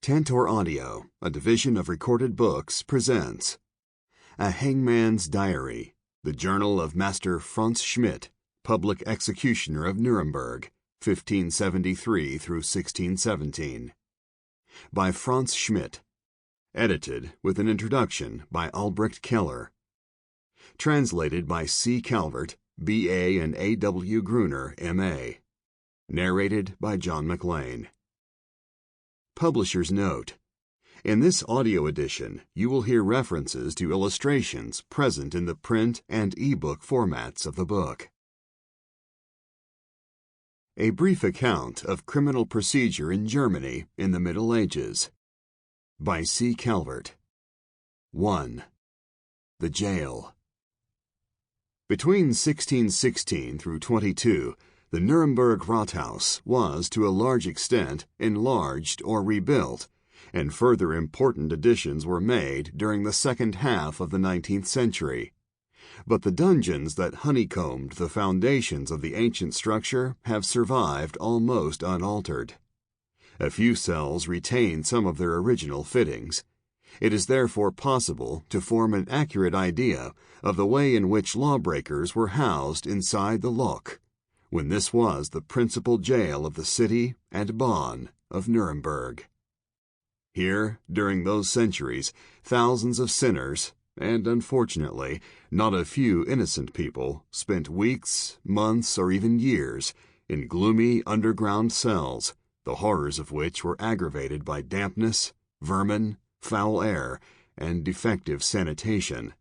Tantor Audio, a division of Recorded Books, presents A Hangman's Diary, the Journal of Master Franz Schmidt, Public Executioner of Nuremberg, 1573 through 1617. By Franz Schmidt. Edited with an introduction by Albrecht Keller. Translated by C. Calvert, B.A. and A.W. Gruner, M.A. Narrated by John Mclain. Publisher's Note: in this audio edition, you will hear references to illustrations present in the print and e-book formats of the book. A brief account of criminal procedure in Germany in the Middle Ages. By C. Calvert. 1. The Jail. Between 1616 through 22, the Nuremberg Rathaus was, to a large extent, enlarged or rebuilt, and further important additions were made during the second half of the 19th century. But the dungeons that honeycombed the foundations of the ancient structure have survived almost unaltered. A few cells retain some of their original fittings. It is therefore possible to form an accurate idea of the way in which lawbreakers were housed inside the Loch, when this was the principal jail of the city and Bahn of Nuremberg. Here, during those centuries, thousands of sinners, and unfortunately, not a few innocent people, spent weeks, months, or even years in gloomy underground cells, the horrors of which were aggravated by dampness, vermin, foul air, and defective sanitation.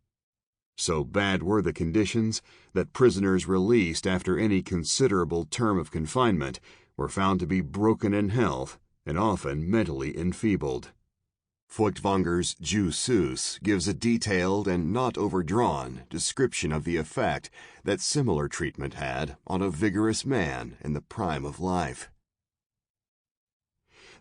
So bad were the conditions that prisoners released after any considerable term of confinement were found to be broken in health and often mentally enfeebled. Feuchtwanger's Jew Seuss gives a detailed and not overdrawn description of the effect that similar treatment had on a vigorous man in the prime of life.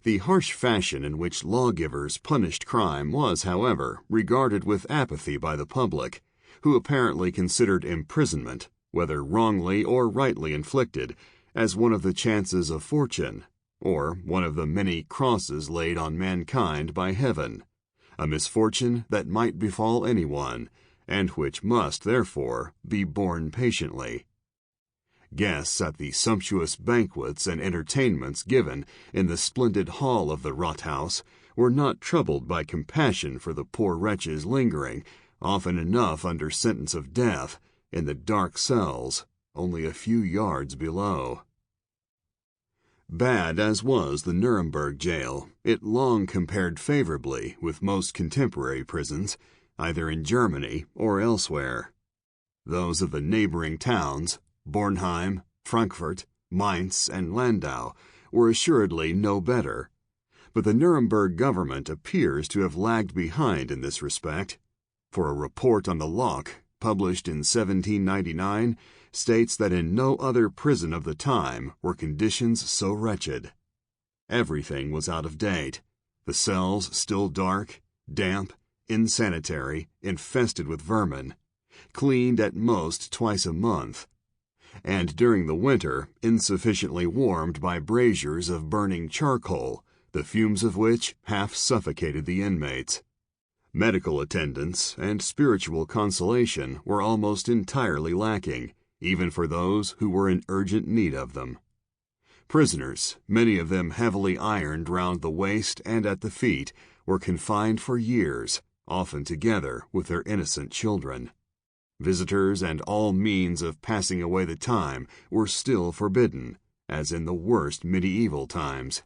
The harsh fashion in which lawgivers punished crime was, however, regarded with apathy by the public, who apparently considered imprisonment, whether wrongly or rightly inflicted, as one of the chances of fortune, or one of the many crosses laid on mankind by heaven, a misfortune that might befall anyone, and which must, therefore, be borne patiently. Guests at the sumptuous banquets and entertainments given in the splendid hall of the Rathaus were not troubled by compassion for the poor wretches lingering, often enough under sentence of death, in the dark cells only a few yards below. Bad as was the Nuremberg jail, it long compared favorably with most contemporary prisons, either in Germany or elsewhere. Those of the neighboring towns, Bornheim, Frankfurt, Mainz, and Landau, were assuredly no better, but the Nuremberg government appears to have lagged behind in this respect, for a report on the Loch, published in 1799, states that in no other prison of the time were conditions so wretched. Everything was out of date, the cells still dark, damp, insanitary, infested with vermin, cleaned at most twice a month, and during the winter insufficiently warmed by braziers of burning charcoal, the fumes of which half suffocated the inmates. Medical attendance and spiritual consolation were almost entirely lacking, even for those who were in urgent need of them. Prisoners, many of them heavily ironed round the waist and at the feet, were confined for years, often together with their innocent children. Visitors and all means of passing away the time were still forbidden, as in the worst medieval times.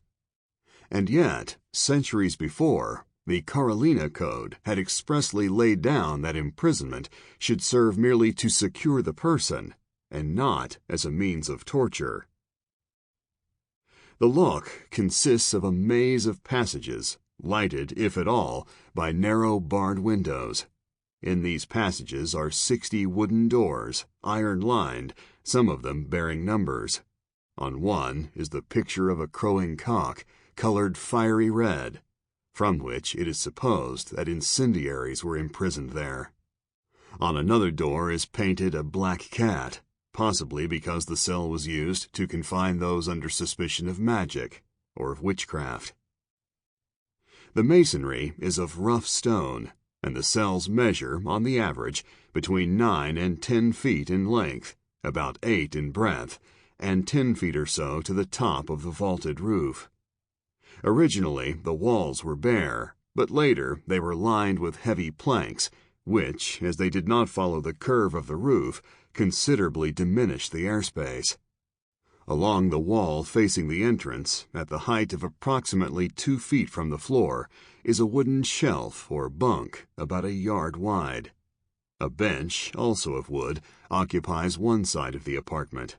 And yet, centuries before, the Carolina Code had expressly laid down that imprisonment should serve merely to secure the person, and not as a means of torture. The Loch consists of a maze of passages, lighted, if at all, by narrow barred windows. In these passages are 60 wooden doors, iron-lined, some of them bearing numbers. On one is the picture of a crowing cock, colored fiery red, from which it is supposed that incendiaries were imprisoned there. On another door is painted a black cat, possibly because the cell was used to confine those under suspicion of magic or of witchcraft. The masonry is of rough stone, and the cells measure, on the average, between 9 and 10 feet in length, about 8 in breadth, and 10 feet or so to the top of the vaulted roof. Originally, the walls were bare, but later they were lined with heavy planks, which, as they did not follow the curve of the roof, considerably diminished the airspace. Along the wall facing the entrance, at the height of approximately 2 feet from the floor, is a wooden shelf or bunk about a yard wide. A bench, also of wood, occupies one side of the apartment.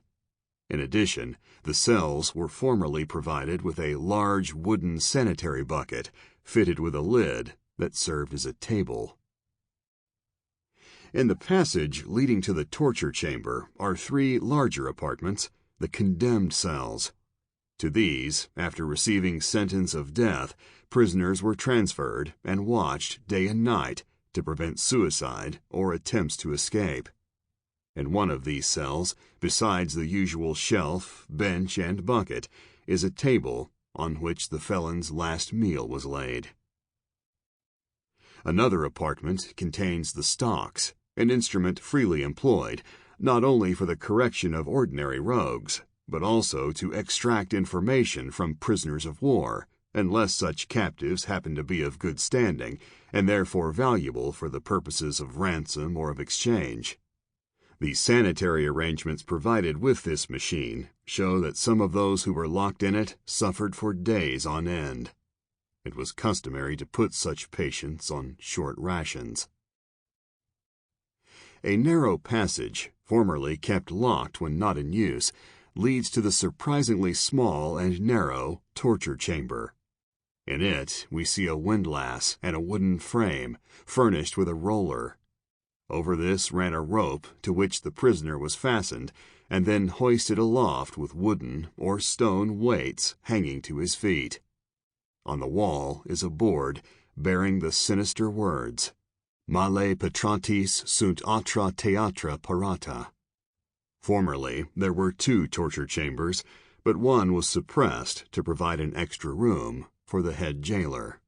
In addition, the cells were formerly provided with a large wooden sanitary bucket fitted with a lid that served as a table. In the passage leading to the torture chamber are 3 larger apartments, the condemned cells. To these, after receiving sentence of death, prisoners were transferred and watched day and night to prevent suicide or attempts to escape. In one of these cells, besides the usual shelf, bench, and bucket, is a table on which the felon's last meal was laid. Another apartment contains the stocks, an instrument freely employed, not only for the correction of ordinary rogues, but also to extract information from prisoners of war, unless such captives happen to be of good standing, and therefore valuable for the purposes of ransom or of exchange. The sanitary arrangements provided with this machine show that some of those who were locked in it suffered for days on end. It was customary to put such patients on short rations. A narrow passage, formerly kept locked when not in use, leads to the surprisingly small and narrow torture chamber. In it, we see a windlass and a wooden frame, furnished with a roller. Over this ran a rope to which the prisoner was fastened, and then hoisted aloft with wooden or stone weights hanging to his feet. On the wall is a board bearing the sinister words, Male patratis sunt atra theatra parata. Formerly, there were 2 torture chambers, but one was suppressed to provide an extra room for the head jailer.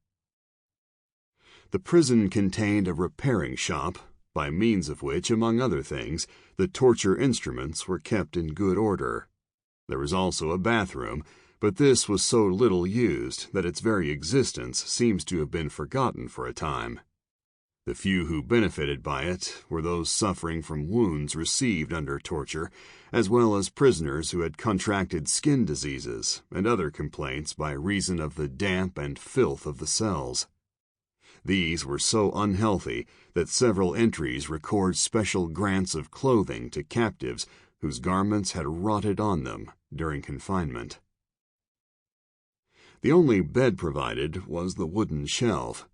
The prison contained a repairing shop, by means of which, among other things, the torture instruments were kept in good order. There was also a bathroom, but this was so little used that its very existence seems to have been forgotten for a time. The few who benefited by it were those suffering from wounds received under torture, as well as prisoners who had contracted skin diseases and other complaints by reason of the damp and filth of the cells. These were so unhealthy that several entries record special grants of clothing to captives whose garments had rotted on them during confinement. The only bed provided was the wooden shelf.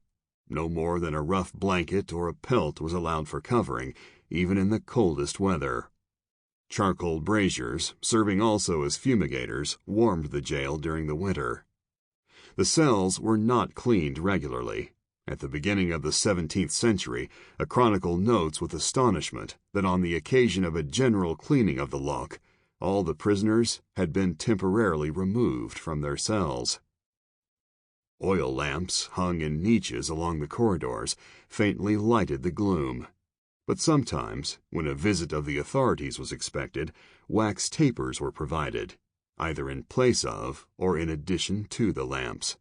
No more than a rough blanket or a pelt was allowed for covering, even in the coldest weather. Charcoal braziers, serving also as fumigators, warmed the jail during the winter. The cells were not cleaned regularly. At the beginning of the 17th century, a chronicle notes with astonishment that on the occasion of a general cleaning of the lock, all the prisoners had been temporarily removed from their cells. Oil lamps hung in niches along the corridors faintly lighted the gloom, but sometimes, when a visit of the authorities was expected, wax tapers were provided, either in place of or in addition to the lamps.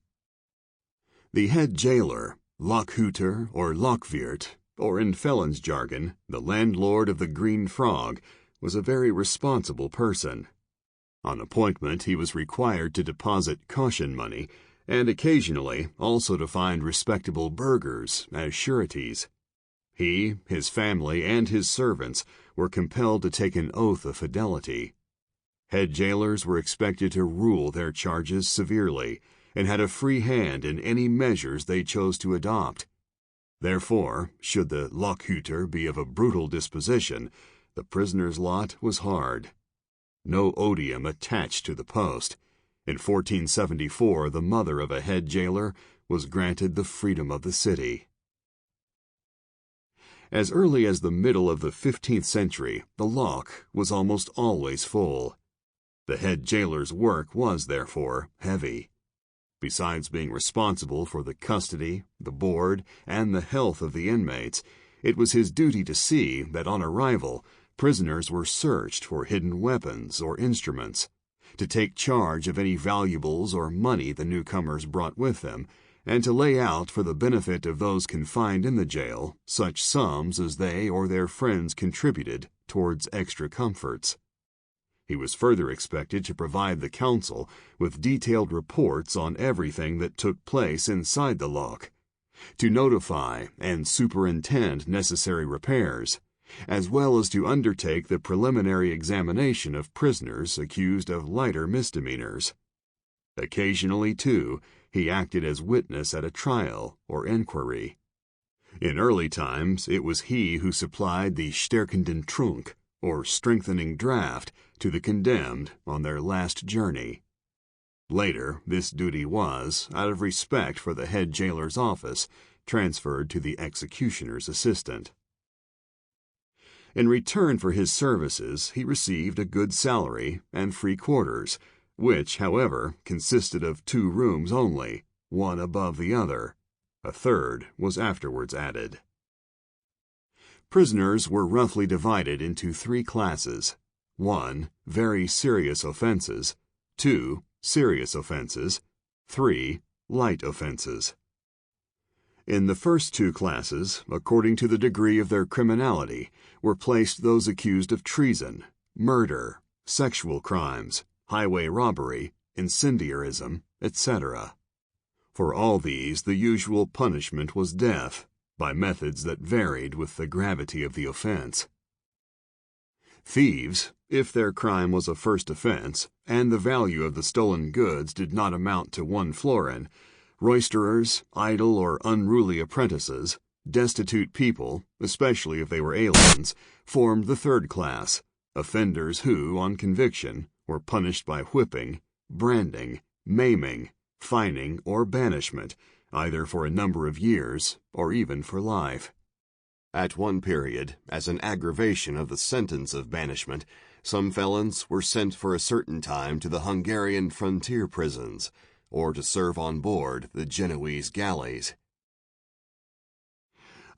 The head jailer, Lochhuter or Lochwirt, or in felons' jargon, the landlord of the Green Frog, was a very responsible person. On appointment, he was required to deposit caution money, and occasionally also to find respectable burghers as sureties. He, his family, and his servants were compelled to take an oath of fidelity. Head jailers were expected to rule their charges severely, and had a free hand in any measures they chose to adopt. Therefore, should the Lochhuter be of a brutal disposition, the prisoner's lot was hard. No odium attached to the post. In 1474, the mother of a head jailer was granted the freedom of the city. As early as the middle of the 15th century, the lock was almost always full. The head jailer's work was, therefore, heavy. Besides being responsible for the custody, the board, and the health of the inmates, it was his duty to see that on arrival, prisoners were searched for hidden weapons or instruments, to take charge of any valuables or money the newcomers brought with them, and to lay out for the benefit of those confined in the jail such sums as they or their friends contributed towards extra comforts. He was further expected to provide the council with detailed reports on everything that took place inside the lock, to notify and superintend necessary repairs, as well as to undertake the preliminary examination of prisoners accused of lighter misdemeanors. Occasionally, too, he acted as witness at a trial or inquiry. In early times, it was he who supplied the stärkenden Trunk, or strengthening draught, to the condemned on their last journey. Later, this duty was, out of respect for the head jailer's office, transferred to the executioner's assistant. In return for his services, he received a good salary and free quarters, which, however, consisted of 2 rooms only, one above the other. A third was afterwards added. Prisoners were roughly divided into 3 classes. 1. Very serious offenses. 2. Serious offenses. 3. Light offenses. In the first 2 classes, according to the degree of their criminality, were placed those accused of treason, murder, sexual crimes, highway robbery, incendiarism, etc. For all these, the usual punishment was death, by methods that varied with the gravity of the offense. Thieves, if their crime was a first offense, and the value of the stolen goods did not amount to 1 florin, roisterers, idle or unruly apprentices, destitute people, especially if they were aliens, formed the 3rd class, offenders who, on conviction, were punished by whipping, branding, maiming, fining, or banishment, either for a number of years or even for life. At one period, as an aggravation of the sentence of banishment, some felons were sent for a certain time to the Hungarian frontier prisons, or to serve on board the Genoese galleys.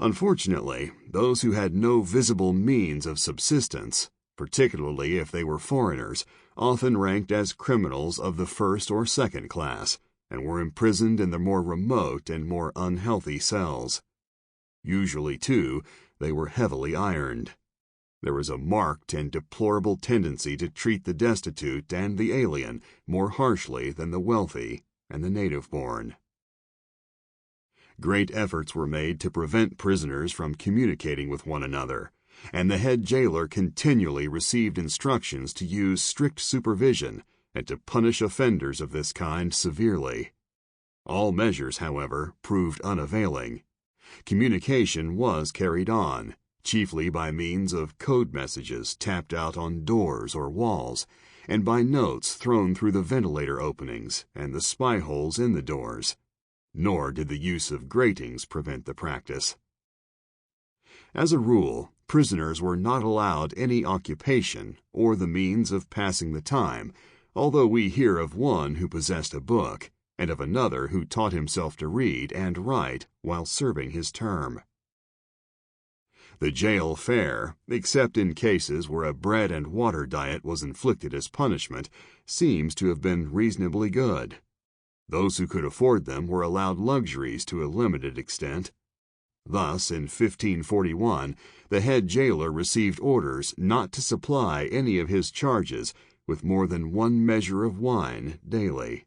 Unfortunately, those who had no visible means of subsistence, particularly if they were foreigners, often ranked as criminals of the 1st or 2nd class, and were imprisoned in the more remote and more unhealthy cells. Usually, too, they were heavily ironed. There was a marked and deplorable tendency to treat the destitute and the alien more harshly than the wealthy and the native-born. Great efforts were made to prevent prisoners from communicating with one another, and the head jailer continually received instructions to use strict supervision and to punish offenders of this kind severely. All measures, however, proved unavailing. Communication was carried on, chiefly by means of code messages tapped out on doors or walls, and by notes thrown through the ventilator openings and the spy holes in the doors. Nor did the use of gratings prevent the practice. As a rule, prisoners were not allowed any occupation or the means of passing the time, although we hear of one who possessed a book, and of another who taught himself to read and write while serving his term. The jail fare, except in cases where a bread and water diet was inflicted as punishment, seems to have been reasonably good. Those who could afford them were allowed luxuries to a limited extent. Thus, in 1541, the head jailer received orders not to supply any of his charges with more than 1 measure of wine daily.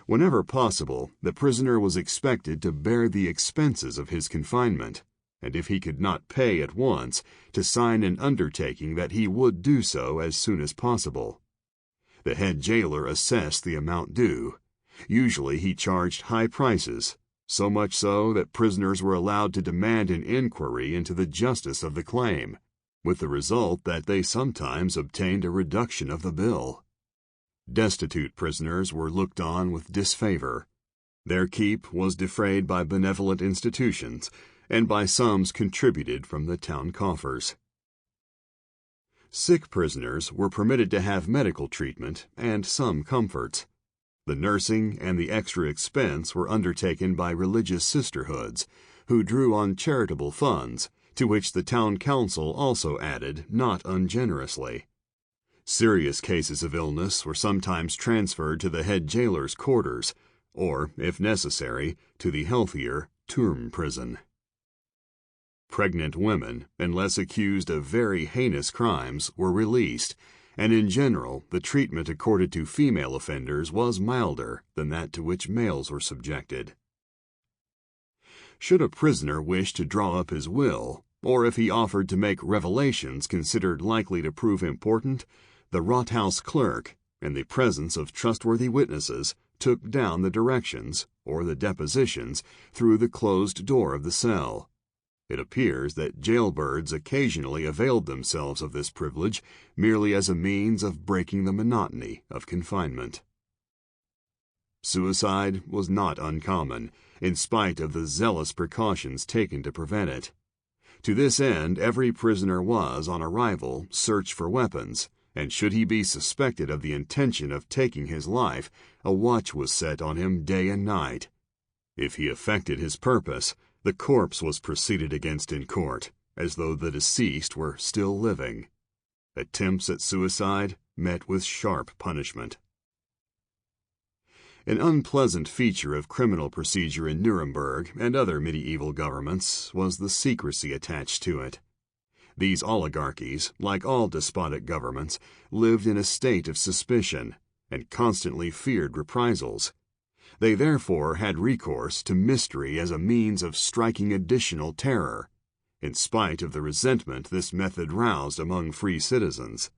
Whenever possible, the prisoner was expected to bear the expenses of his confinement, and if he could not pay at once, to sign an undertaking that he would do so as soon as possible. The head jailer assessed the amount due. Usually he charged high prices, so much so that prisoners were allowed to demand an inquiry into the justice of the claim, with the result that they sometimes obtained a reduction of the bill. Destitute prisoners were looked on with disfavor. Their keep was defrayed by benevolent institutions and by sums contributed from the town coffers. Sick prisoners were permitted to have medical treatment and some comforts. The nursing and the extra expense were undertaken by religious sisterhoods, who drew on charitable funds, to which the town council also added not ungenerously. Serious cases of illness were sometimes transferred to the head jailer's quarters, or, if necessary, to the healthier Turm prison. Pregnant women, unless accused of very heinous crimes, were released, and in general the treatment accorded to female offenders was milder than that to which males were subjected. Should a prisoner wish to draw up his will, or if he offered to make revelations considered likely to prove important, the Rathaus clerk, in the presence of trustworthy witnesses, took down the directions, or the depositions, through the closed door of the cell. It appears that jailbirds occasionally availed themselves of this privilege merely as a means of breaking the monotony of confinement. Suicide was not uncommon, in spite of the zealous precautions taken to prevent it. To this end, every prisoner was, on arrival, searched for weapons, and should he be suspected of the intention of taking his life, a watch was set on him day and night. If he effected his purpose, the corpse was proceeded against in court, as though the deceased were still living. Attempts at suicide met with sharp punishment. An unpleasant feature of criminal procedure in Nuremberg and other medieval governments was the secrecy attached to it. These oligarchies, like all despotic governments, lived in a state of suspicion and constantly feared reprisals. They therefore had recourse to mystery as a means of striking additional terror, in spite of the resentment this method roused among free citizens.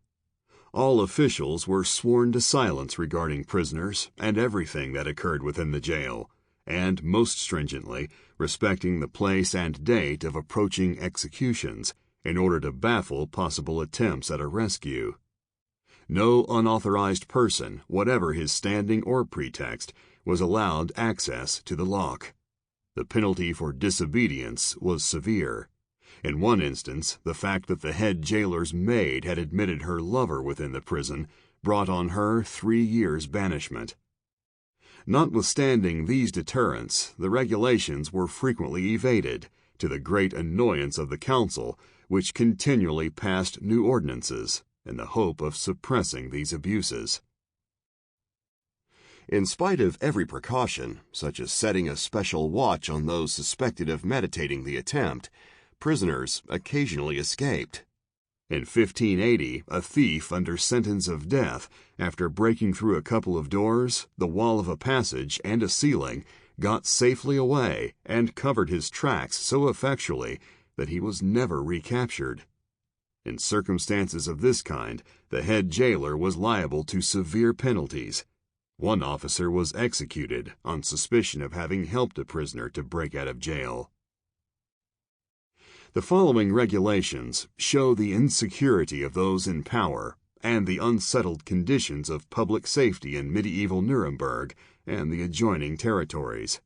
All officials were sworn to silence regarding prisoners and everything that occurred within the jail, and most stringently respecting the place and date of approaching executions, in order to baffle possible attempts at a rescue. No unauthorized person, whatever his standing or pretext, was allowed access to the lock. The penalty for disobedience was severe. In one instance, the fact that the head jailer's maid had admitted her lover within the prison brought on her 3 years' banishment. Notwithstanding these deterrents, the regulations were frequently evaded, to the great annoyance of the council, which continually passed new ordinances in the hope of suppressing these abuses. In spite of every precaution, such as setting a special watch on those suspected of meditating the attempt, prisoners occasionally escaped. In 1580, a thief under sentence of death, after breaking through a couple of doors, the wall of a passage, and a ceiling, got safely away and covered his tracks so effectually that he was never recaptured. In circumstances of this kind, the head jailer was liable to severe penalties. One officer was executed on suspicion of having helped a prisoner to break out of jail. The following regulations show the insecurity of those in power and the unsettled conditions of public safety in medieval Nuremberg and the adjoining territories.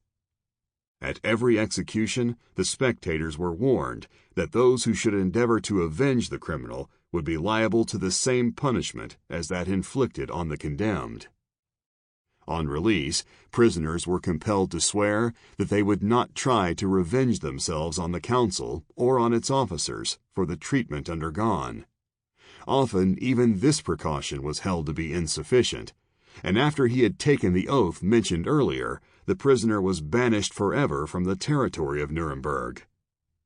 At every execution, the spectators were warned that those who should endeavor to avenge the criminal would be liable to the same punishment as that inflicted on the condemned. On release, prisoners were compelled to swear that they would not try to revenge themselves on the council or on its officers for the treatment undergone. Often even this precaution was held to be insufficient, and after he had taken the oath mentioned earlier, the prisoner was banished forever from the territory of Nuremberg.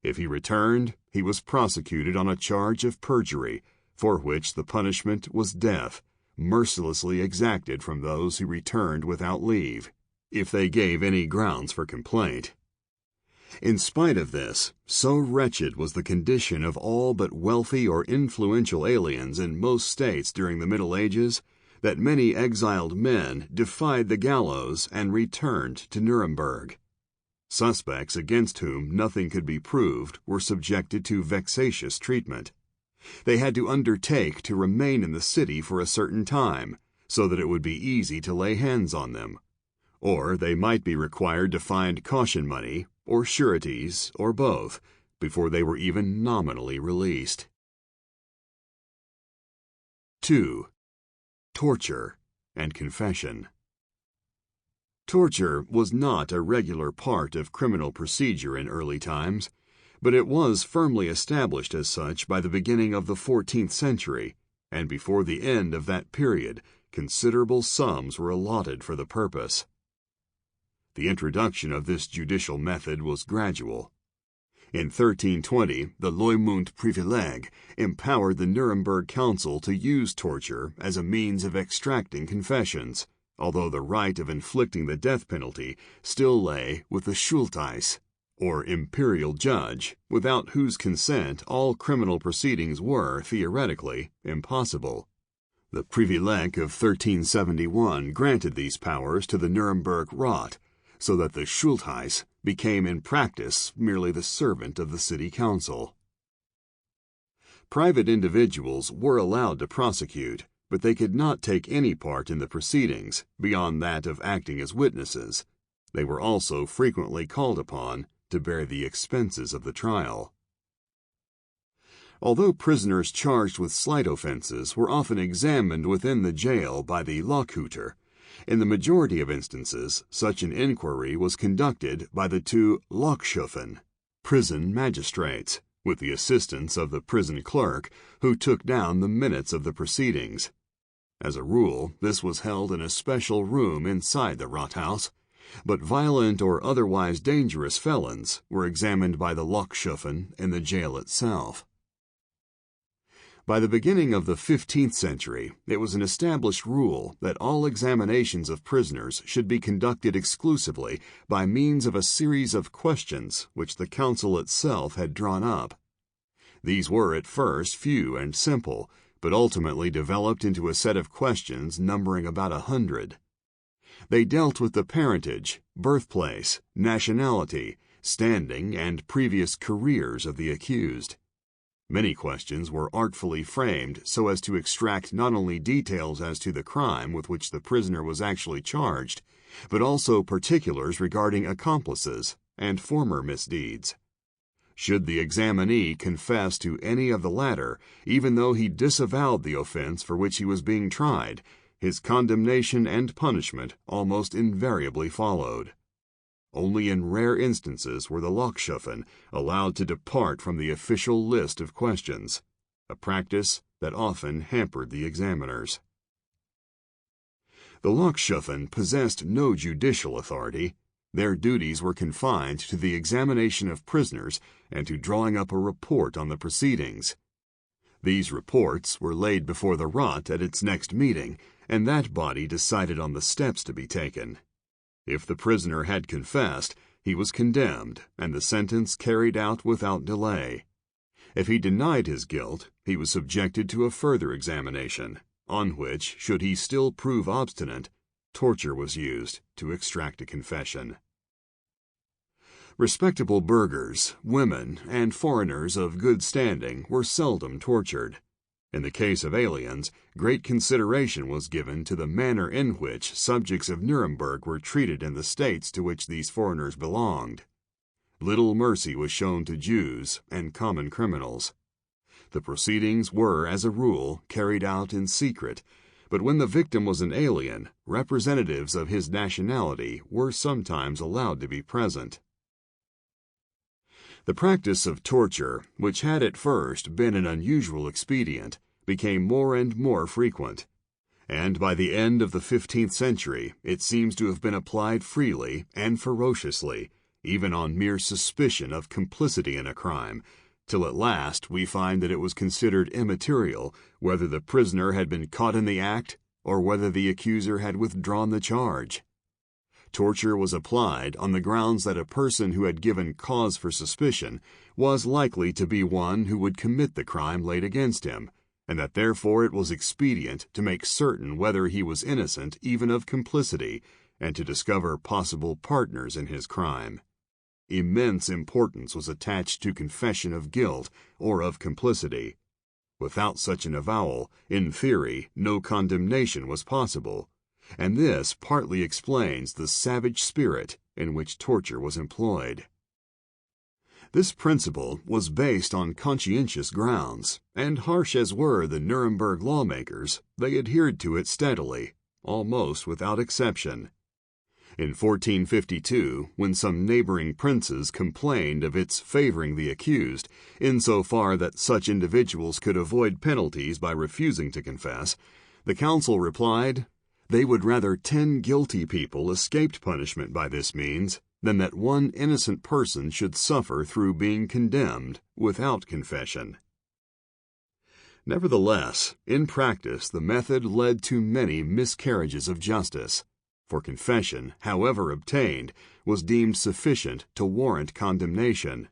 If he returned, he was prosecuted on a charge of perjury, for which the punishment was death, mercilessly exacted from those who returned without leave, if they gave any grounds for complaint. In spite of this, so wretched was the condition of all but wealthy or influential aliens in most states during the Middle Ages, that many exiled men defied the gallows and returned to Nuremberg. Suspects against whom nothing could be proved were subjected to vexatious treatment. They had to undertake to remain in the city for a certain time, so that it would be easy to lay hands on them, or they might be required to find caution money, or sureties, or both, before they were even nominally released. 2. Torture and confession. Torture was not a regular part of criminal procedure in early times, but it was firmly established as such by the beginning of the 14th century, and before the end of that period, considerable sums were allotted for the purpose. The introduction of this judicial method was gradual. In 1320, the Leumund Privileg empowered the Nuremberg Council to use torture as a means of extracting confessions, although the right of inflicting the death penalty still lay with the Schultheiss, or imperial judge, without whose consent all criminal proceedings were, theoretically, impossible. The Privileg of 1371 granted these powers to the Nuremberg Rat, so that the Schultheiss became in practice merely the servant of the city council. Private individuals were allowed to prosecute, but they could not take any part in the proceedings beyond that of acting as witnesses. They were also frequently called upon to bear the expenses of the trial. Although prisoners charged with slight offenses were often examined within the jail by the Lochhüter, in the majority of instances such an inquiry was conducted by the two Lochschufen, prison magistrates, with the assistance of the prison clerk, who took down the minutes of the proceedings. As a rule, this was held in a special room inside the Rathaus, but violent or otherwise dangerous felons were examined by the Lochschufen in the jail itself. By the beginning of the 15th century, it was an established rule that all examinations of prisoners should be conducted exclusively by means of a series of questions which the council itself had drawn up. These were at first few and simple, but ultimately developed into a set of questions numbering about 100. They dealt with the parentage, birthplace, nationality, standing, and previous careers of the accused. Many questions were artfully framed so as to extract not only details as to the crime with which the prisoner was actually charged, but also particulars regarding accomplices and former misdeeds. Should the examinee confess to any of the latter, even though he disavowed the offense for which he was being tried, his condemnation and punishment almost invariably followed. Only in rare instances were the Lochschufen allowed to depart from the official list of questions, a practice that often hampered the examiners. The Lochschufen possessed no judicial authority. Their duties were confined to the examination of prisoners and to drawing up a report on the proceedings. These reports were laid before the Rat at its next meeting, and that body decided on the steps to be taken. If the prisoner had confessed, he was condemned, and the sentence carried out without delay. If he denied his guilt, he was subjected to a further examination, on which, should he still prove obstinate, torture was used to extract a confession. Respectable burghers, women, and foreigners of good standing were seldom tortured. In the case of aliens, great consideration was given to the manner in which subjects of Nuremberg were treated in the states to which these foreigners belonged. Little mercy was shown to Jews and common criminals. The proceedings were, as a rule, carried out in secret, but when the victim was an alien, representatives of his nationality were sometimes allowed to be present. The practice of torture, which had at first been an unusual expedient, became more and more frequent, and by the end of the 15th century it seems to have been applied freely and ferociously, even on mere suspicion of complicity in a crime, till at last we find that it was considered immaterial whether the prisoner had been caught in the act or whether the accuser had withdrawn the charge. Torture was applied on the grounds that a person who had given cause for suspicion was likely to be one who would commit the crime laid against him, and that therefore it was expedient to make certain whether he was innocent even of complicity, and to discover possible partners in his crime. Immense importance was attached to confession of guilt or of complicity. Without such an avowal, in theory, no condemnation was possible, and this partly explains the savage spirit in which torture was employed. This principle was based on conscientious grounds, and harsh as were the Nuremberg lawmakers, they adhered to it steadily, almost without exception. In 1452, when some neighboring princes complained of its favoring the accused, insofar that such individuals could avoid penalties by refusing to confess, the council replied, they would rather 10 guilty people escaped punishment by this means than that one innocent person should suffer through being condemned without confession. Nevertheless, in practice, the method led to many miscarriages of justice, for confession, however obtained, was deemed sufficient to warrant condemnation.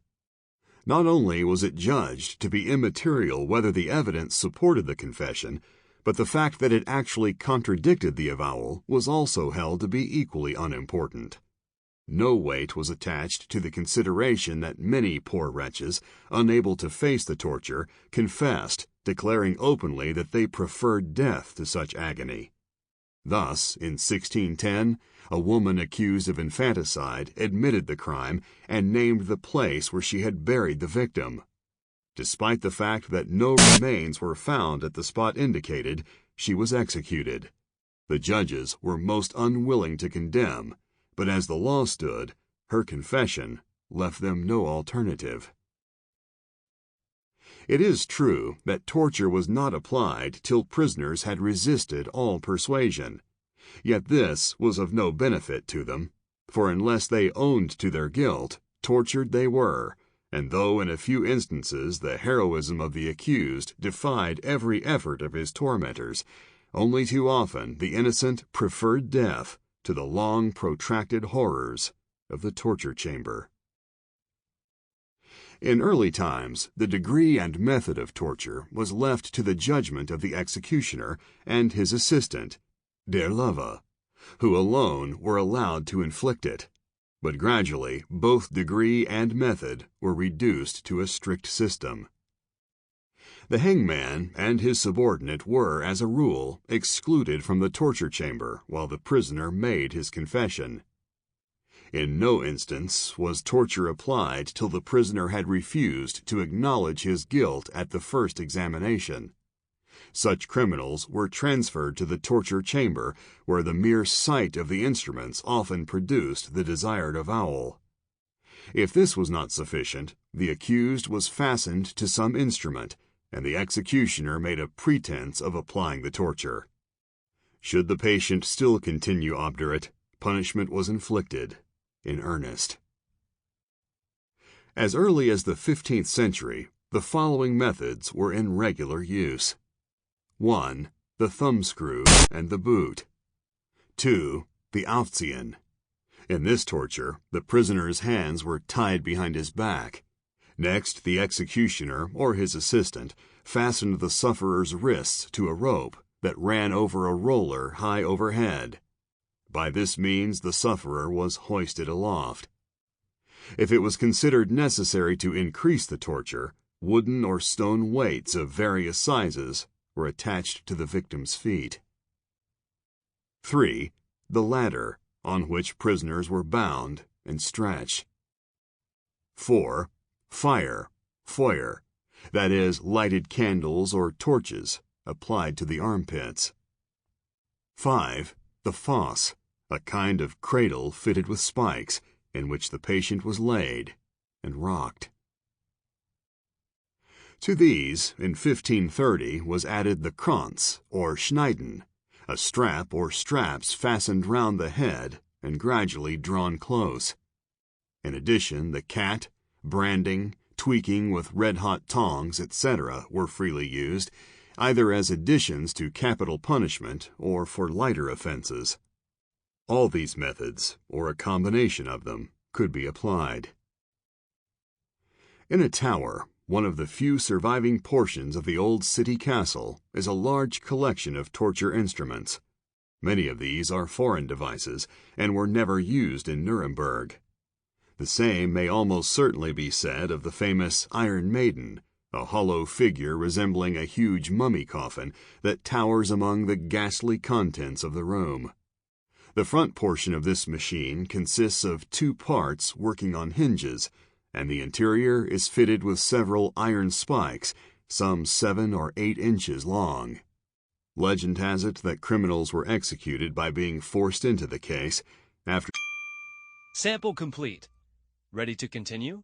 Not only was it judged to be immaterial whether the evidence supported the confession, but the fact that it actually contradicted the avowal was also held to be equally unimportant. No weight was attached to the consideration that many poor wretches, unable to face the torture, confessed, declaring openly that they preferred death to such agony. Thus, in 1610, a woman accused of infanticide admitted the crime and named the place where she had buried the victim. Despite the fact that no remains were found at the spot indicated, she was executed. The judges were most unwilling to condemn, but as the law stood, her confession left them no alternative. It is true that torture was not applied till prisoners had resisted all persuasion. Yet this was of no benefit to them, for unless they owned to their guilt, tortured they were, and though in a few instances the heroism of the accused defied every effort of his tormentors, only too often the innocent preferred death to the long protracted horrors of the torture chamber. In early times, the degree and method of torture was left to the judgment of the executioner and his assistant, der Löwe, who alone were allowed to inflict it. But gradually, both degree and method were reduced to a strict system. The hangman and his subordinate were, as a rule, excluded from the torture chamber while the prisoner made his confession. In no instance was torture applied till the prisoner had refused to acknowledge his guilt at the first examination. Such criminals were transferred to the torture chamber, where the mere sight of the instruments often produced the desired avowal. If this was not sufficient, the accused was fastened to some instrument, and the executioner made a pretense of applying the torture. Should the patient still continue obdurate, punishment was inflicted in earnest. As early as the 15th century, the following methods were in regular use. 1. The thumbscrew and the boot. 2. The Aufziehen. In this torture, the prisoner's hands were tied behind his back. Next, the executioner, or his assistant, fastened the sufferer's wrists to a rope that ran over a roller high overhead. By this means the sufferer was hoisted aloft. If it was considered necessary to increase the torture, wooden or stone weights of various sizes were attached to the victim's feet. 3. The ladder, on which prisoners were bound and stretched. 4. Fire, Feuer, that is, lighted candles or torches applied to the armpits. 5. The Fosse, a kind of cradle fitted with spikes, in which the patient was laid and rocked. To these, in 1530, was added the Kranz, or Schneiden, a strap or straps fastened round the head and gradually drawn close. In addition, the cat, branding, tweaking with red-hot tongs, etc., were freely used, either as additions to capital punishment or for lighter offenses. All these methods, or a combination of them, could be applied. In a tower, one of the few surviving portions of the old city castle, is a large collection of torture instruments. Many of these are foreign devices and were never used in Nuremberg. The same may almost certainly be said of the famous Iron Maiden, a hollow figure resembling a huge mummy coffin that towers among the ghastly contents of the room. The front portion of this machine consists of 2 parts working on hinges, and the interior is fitted with several iron spikes, some 7 or 8 inches long. Legend has it that criminals were executed by being forced into the case after Sample complete. Ready to continue?